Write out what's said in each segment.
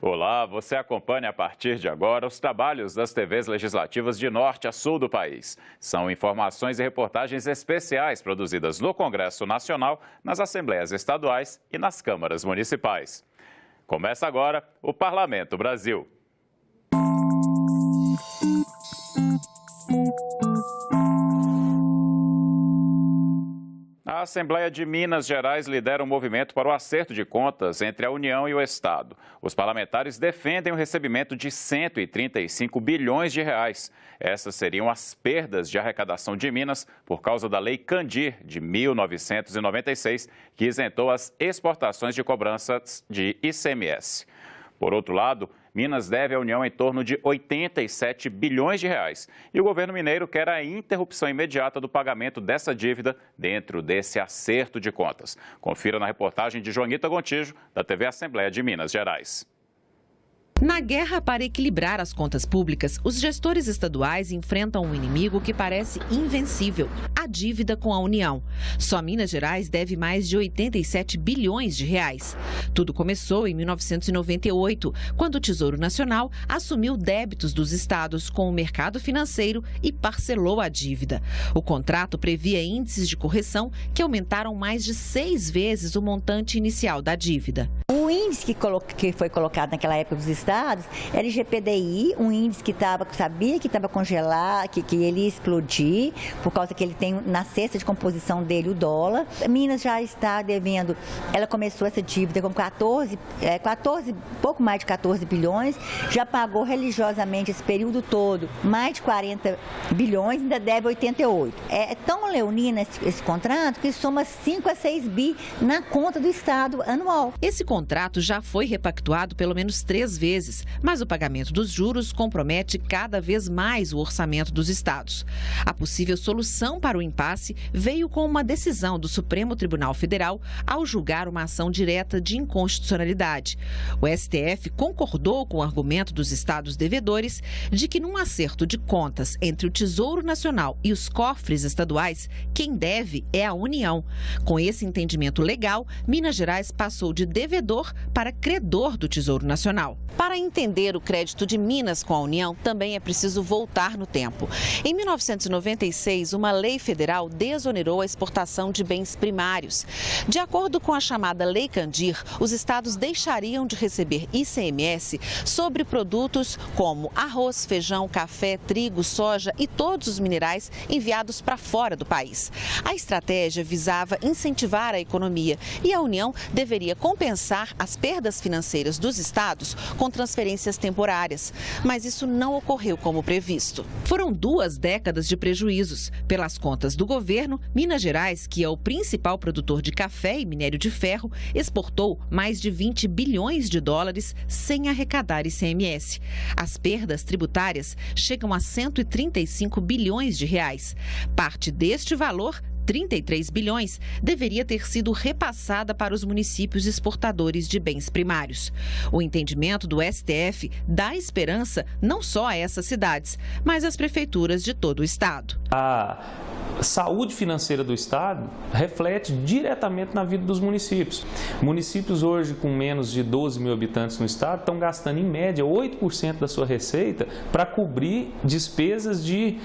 Olá, você acompanha a partir de agora os trabalhos das TVs legislativas de norte a sul do país. São informações e reportagens especiais produzidas no Congresso Nacional, nas Assembleias Estaduais e nas câmaras municipais. Começa agora o Parlamento Brasil. A Assembleia de Minas Gerais lidera um movimento para o acerto de contas entre a União e o Estado. Os parlamentares defendem o recebimento de 135 bilhões de reais. Essas seriam as perdas de arrecadação de Minas por causa da Lei Candir, de 1996, que isentou as exportações de cobranças de ICMS. Por outro lado, Minas deve à União em torno de 87 bilhões de reais. E o governo mineiro quer a interrupção imediata do pagamento dessa dívida dentro desse acerto de contas. Confira na reportagem de Joanita Gontijo, da TV Assembleia de Minas Gerais. Na guerra para equilibrar as contas públicas, os gestores estaduais enfrentam um inimigo que parece invencível: a dívida com a União. Só Minas Gerais deve mais de 87 bilhões de reais. Tudo começou em 1998, quando o Tesouro Nacional assumiu débitos dos estados com o mercado financeiro e parcelou a dívida. O contrato previa índices de correção que aumentaram mais de 6 vezes o montante inicial da dívida. O índice que foi colocado naquela época dos estados era IGPDI, um índice que sabia que estava congelado, que ele ia explodir, por causa que ele tem na cesta de composição dele o dólar. Minas já está devendo, ela começou essa dívida com 14, pouco mais de 14 bilhões, já pagou religiosamente esse período todo mais de 40 bilhões, ainda deve 88. É tão leonino esse contrato que soma 5 a 6 bi na conta do estado anual. Esse contrato já foi repactuado pelo menos 3 vezes, mas o pagamento dos juros compromete cada vez mais o orçamento dos estados. A possível solução para o impasse veio com uma decisão do Supremo Tribunal Federal ao julgar uma ação direta de inconstitucionalidade. O STF concordou com o argumento dos estados devedores de que, num acerto de contas entre o Tesouro Nacional e os cofres estaduais, quem deve é a União. Com esse entendimento legal, Minas Gerais passou de devedor para credor do Tesouro Nacional. Para entender o crédito de Minas com a União, também é preciso voltar no tempo. Em 1996, uma lei federal desonerou a exportação de bens primários. De acordo com a chamada Lei Candir, os estados deixariam de receber ICMS sobre produtos como arroz, feijão, café, trigo, soja e todos os minerais enviados para fora do país. A estratégia visava incentivar a economia e a União deveria compensar as perdas financeiras dos estados com transferências temporárias, mas isso não ocorreu como previsto. Foram 2 décadas de prejuízos. Pelas contas do governo, Minas Gerais, que é o principal produtor de café e minério de ferro, exportou mais de 20 bilhões de dólares sem arrecadar ICMS. As perdas tributárias chegam a 135 bilhões de reais. Parte deste valor, 33 bilhões, deveria ter sido repassada para os municípios exportadores de bens primários. O entendimento do STF dá esperança não só a essas cidades, mas às prefeituras de todo o estado. A saúde financeira do estado reflete diretamente na vida dos municípios. Municípios hoje com menos de 12 mil habitantes no estado estão gastando em média 8% da sua receita para cobrir despesas de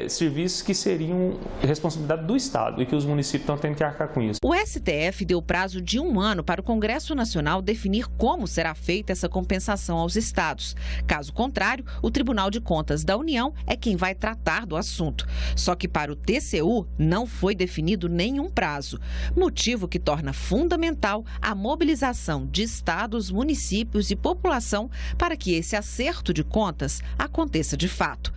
serviços que seriam responsabilidade do estado e que os municípios estão tendo que arcar com isso. O STF deu prazo de 1 ano para o Congresso Nacional definir como será feita essa compensação aos estados. Caso contrário, o Tribunal de Contas da União é quem vai tratar do assunto. Só que para o TCU não foi definido nenhum prazo, motivo que torna fundamental a mobilização de estados, municípios e população para que esse acerto de contas aconteça de fato.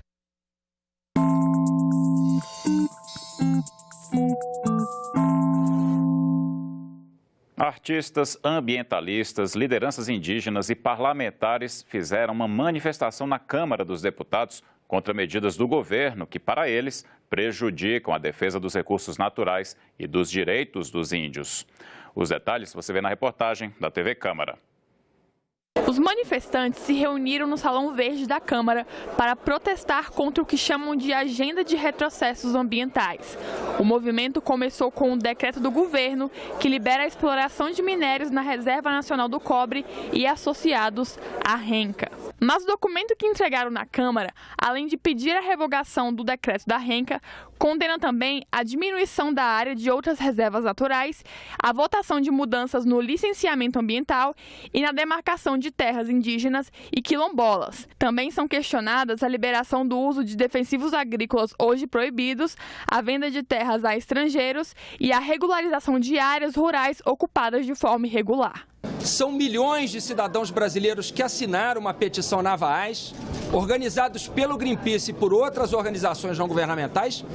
Artistas, ambientalistas, lideranças indígenas e parlamentares fizeram uma manifestação na Câmara dos Deputados contra medidas do governo que, para eles, prejudicam a defesa dos recursos naturais e dos direitos dos índios. Os detalhes você vê na reportagem da TV Câmara. Os manifestantes se reuniram no Salão Verde da Câmara para protestar contra o que chamam de agenda de retrocessos ambientais. O movimento começou com um decreto do governo que libera a exploração de minérios na Reserva Nacional do Cobre e associados à Renca. Mas o documento que entregaram na Câmara, além de pedir a revogação do decreto da Renca, condena também a diminuição da área de outras reservas naturais, a votação de mudanças no licenciamento ambiental e na demarcação de terras indígenas e quilombolas. Também são questionadas a liberação do uso de defensivos agrícolas hoje proibidos, a venda de terras a estrangeiros e a regularização de áreas rurais ocupadas de forma irregular. São milhões de cidadãos brasileiros que assinaram uma petição na AVAAS, organizados pelo Greenpeace e por outras organizações não governamentais,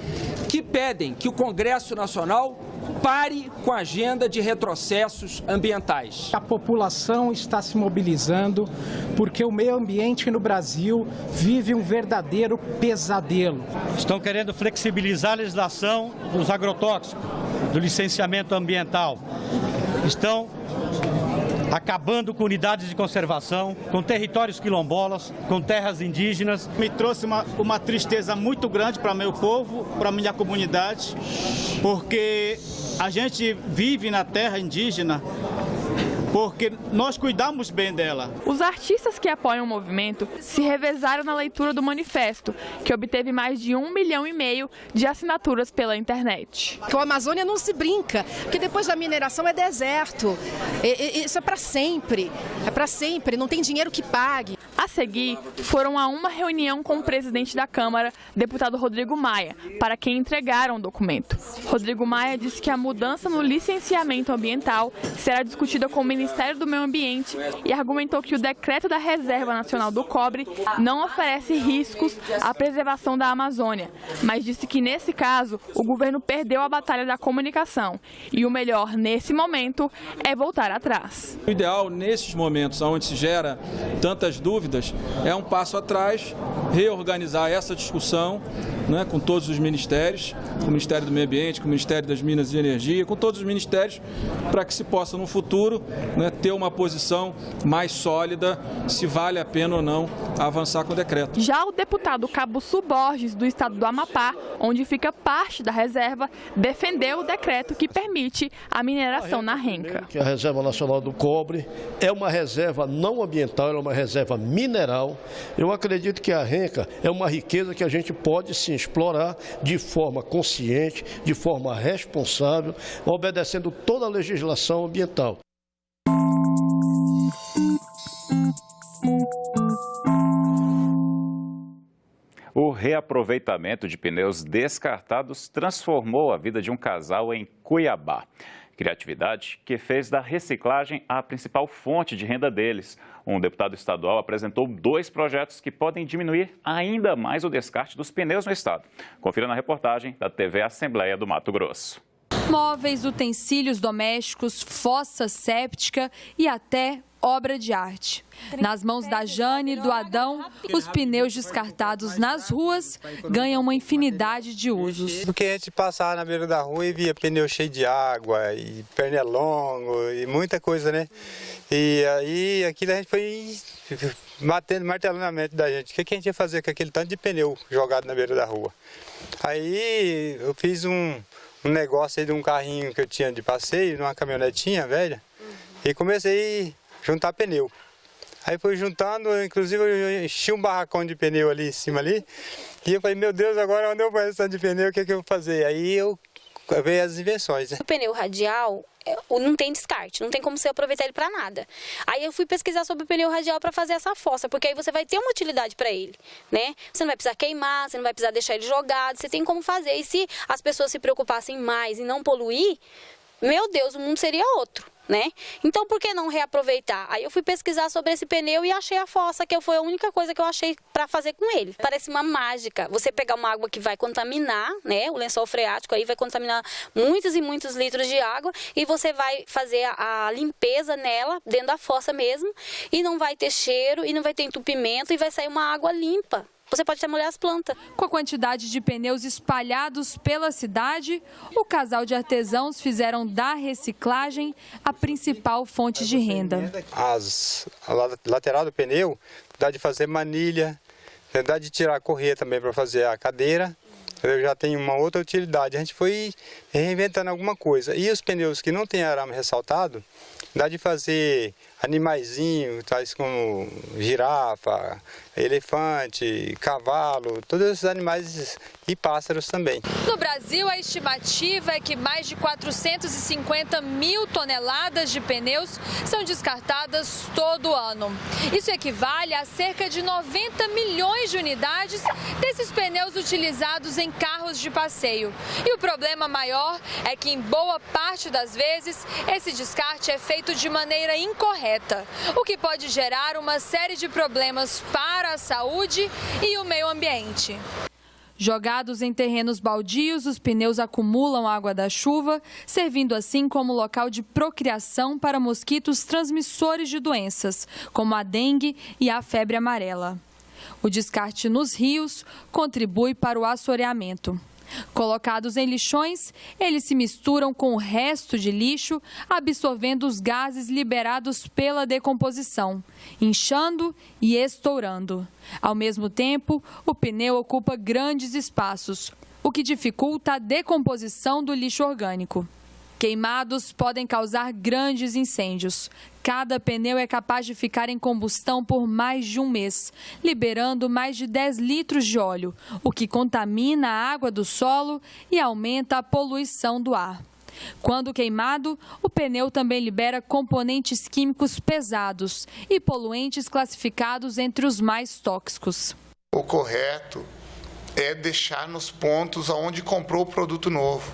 que pedem que o Congresso Nacional pare com a agenda de retrocessos ambientais. A população está se mobilizando porque o meio ambiente no Brasil vive um verdadeiro pesadelo. Estão querendo flexibilizar a legislação dos agrotóxicos, do licenciamento ambiental. Estão acabando com unidades de conservação, com territórios quilombolas, com terras indígenas. Me trouxe uma tristeza muito grande para meu povo, para minha comunidade, porque a gente vive na terra indígena, porque nós cuidamos bem dela. Os artistas que apoiam o movimento se revezaram na leitura do manifesto, que obteve mais de 1,5 milhão de assinaturas pela internet. Com a Amazônia não se brinca, porque depois da mineração é deserto. Isso é para sempre, não tem dinheiro que pague. A seguir, foram a uma reunião com o presidente da Câmara, deputado Rodrigo Maia, para quem entregaram o documento. Rodrigo Maia disse que a mudança no licenciamento ambiental será discutida com o Ministério do Meio Ambiente e argumentou que o decreto da Reserva Nacional do Cobre não oferece riscos à preservação da Amazônia, mas disse que, nesse caso, o governo perdeu a batalha da comunicação e o melhor, nesse momento, é voltar atrás. O ideal, nesses momentos onde se gera tantas dúvidas, é um passo atrás, reorganizar essa discussão, né, com todos os ministérios, com o Ministério do Meio Ambiente, com o Ministério das Minas e Energia, com todos os ministérios, para que se possa, no futuro, né, ter uma posição mais sólida, se vale a pena ou não avançar com o decreto. Já o deputado Cabuçu Borges, do estado do Amapá, onde fica parte da reserva, defendeu o decreto que permite a mineração na Renca. A Reserva Nacional do Cobre é uma reserva não ambiental, é uma reserva mineral. Eu acredito que a Renca é uma riqueza que a gente pode sim explorar de forma consciente, de forma responsável, obedecendo toda a legislação ambiental. O reaproveitamento de pneus descartados transformou a vida de um casal em Cuiabá. Criatividade que fez da reciclagem a principal fonte de renda deles. Um deputado estadual apresentou 2 projetos que podem diminuir ainda mais o descarte dos pneus no estado. Confira na reportagem da TV Assembleia do Mato Grosso. Móveis, utensílios domésticos, fossa séptica e até obra de arte. Nas mãos da Jane e do Adão, os pneus descartados nas ruas ganham uma infinidade de usos. Porque a gente passava na beira da rua e via pneu cheio de água, e pernilongo, e muita coisa, né? E aí aquilo a gente foi martelando na mente da gente. O que a gente ia fazer com aquele tanto de pneu jogado na beira da rua? Aí eu fiz um negócio aí de um carrinho que eu tinha de passeio, numa caminhonetinha velha, e comecei a juntar pneu. Aí fui juntando, inclusive eu enchi um barracão de pneu ali em cima ali, e eu falei, meu Deus, agora onde eu vou esse tanto de pneu, o que eu vou fazer? Aí eu veio as invenções. Né? O pneu radial não tem descarte, não tem como você aproveitar ele para nada. Aí eu fui pesquisar sobre o pneu radial para fazer essa fossa, porque aí você vai ter uma utilidade para ele, né? Você não vai precisar queimar, você não vai precisar deixar ele jogado, você tem como fazer. E se as pessoas se preocupassem mais em não poluir, meu Deus, o mundo seria outro, né? Então, por que não reaproveitar? Aí eu fui pesquisar sobre esse pneu e achei a fossa, que foi a única coisa que eu achei para fazer com ele. Parece uma mágica. Você pegar uma água que vai contaminar, né? O lençol freático aí vai contaminar muitos e muitos litros de água e você vai fazer a limpeza nela, dentro da fossa mesmo, e não vai ter cheiro, e não vai ter entupimento, e vai sair uma água limpa. você pode até molhar as plantas. Com a quantidade de pneus espalhados pela cidade, o casal de artesãos fizeram da reciclagem a principal fonte de renda. A lateral do pneu dá de fazer manilha, dá de tirar a correia também para fazer a cadeira. Eu já tenho uma outra utilidade. A gente foi reinventando alguma coisa. E os pneus que não tem arame ressaltado, dá de fazer animaizinhos, tais como girafa, elefante, cavalo, todos esses animais e pássaros também. No Brasil, a estimativa é que mais de 450 mil toneladas de pneus são descartadas todo ano. Isso equivale a cerca de 90 milhões de unidades desses pneus utilizados em carros de passeio. E o problema maior é que, em boa parte das vezes, esse descarte é feito de maneira incorreta, o que pode gerar uma série de problemas para a saúde e o meio ambiente. Jogados em terrenos baldios, os pneus acumulam água da chuva, servindo assim como local de procriação para mosquitos transmissores de doenças, como a dengue e a febre amarela. O descarte nos rios contribui para o assoreamento. Colocados em lixões, eles se misturam com o resto de lixo, absorvendo os gases liberados pela decomposição, inchando e estourando. Ao mesmo tempo, o pneu ocupa grandes espaços, o que dificulta a decomposição do lixo orgânico. Queimados podem causar grandes incêndios. Cada pneu é capaz de ficar em combustão por mais de um mês, liberando mais de 10 litros de óleo, o que contamina a água do solo e aumenta a poluição do ar. Quando queimado, o pneu também libera componentes químicos pesados e poluentes classificados entre os mais tóxicos. O correto é deixar nos pontos onde comprou o produto novo.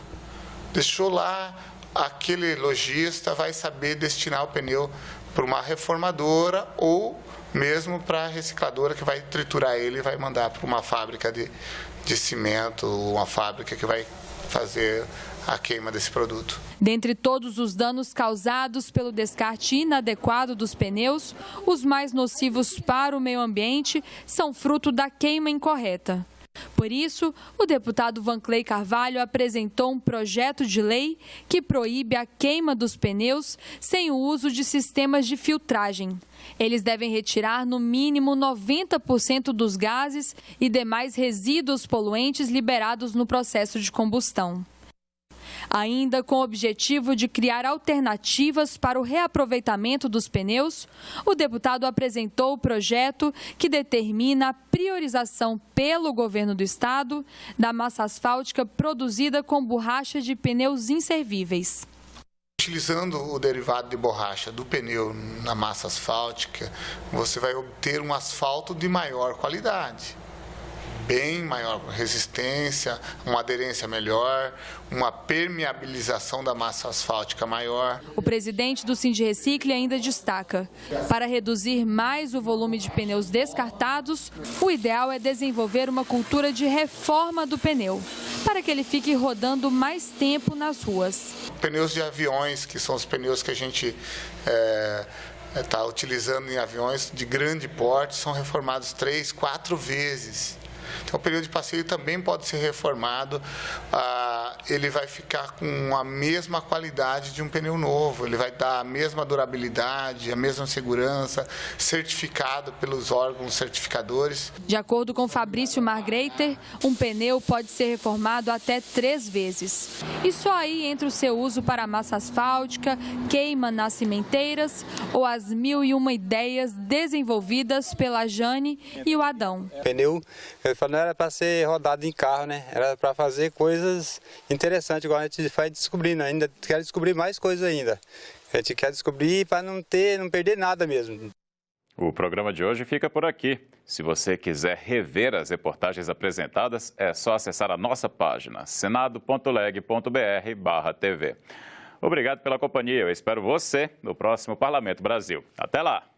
Deixou lá, aquele lojista vai saber destinar o pneu para uma reformadora ou mesmo para a recicladora que vai triturar ele e vai mandar para uma fábrica de cimento, uma fábrica que vai fazer a queima desse produto. Dentre todos os danos causados pelo descarte inadequado dos pneus, os mais nocivos para o meio ambiente são fruto da queima incorreta. Por isso, o deputado Vanclay Carvalho apresentou um projeto de lei que proíbe a queima dos pneus sem o uso de sistemas de filtragem. Eles devem retirar no mínimo 90% dos gases e demais resíduos poluentes liberados no processo de combustão. Ainda com o objetivo de criar alternativas para o reaproveitamento dos pneus, o deputado apresentou o projeto que determina a priorização pelo governo do estado da massa asfáltica produzida com borracha de pneus inservíveis. Utilizando o derivado de borracha do pneu na massa asfáltica, você vai obter um asfalto de maior qualidade. Bem maior resistência, uma aderência melhor, uma permeabilização da massa asfáltica maior. O presidente do Sindirecicle ainda destaca: para reduzir mais o volume de pneus descartados, o ideal é desenvolver uma cultura de reforma do pneu, para que ele fique rodando mais tempo nas ruas. Pneus de aviões, que são os pneus que a gente está utilizando em aviões de grande porte, são reformados 3, 4 vezes. Então, o pneu de passeio também pode ser reformado, ele vai ficar com a mesma qualidade de um pneu novo, ele vai dar a mesma durabilidade, a mesma segurança, certificado pelos órgãos certificadores. De acordo com Fabrício Margreiter, um pneu pode ser reformado até 3 vezes. E só aí entra o seu uso para massa asfáltica, queima nas cimenteiras ou as 1001 ideias desenvolvidas pela Jane e o Adão. Pneu, não era para ser rodado em carro, né? Era para fazer coisas interessantes, igual a gente vai descobrindo ainda. Quer descobrir mais coisas ainda. A gente quer descobrir para não perder nada mesmo. O programa de hoje fica por aqui. Se você quiser rever as reportagens apresentadas, é só acessar a nossa página, senado.leg.br/TV. Obrigado pela companhia. Eu espero você no próximo Parlamento Brasil. Até lá!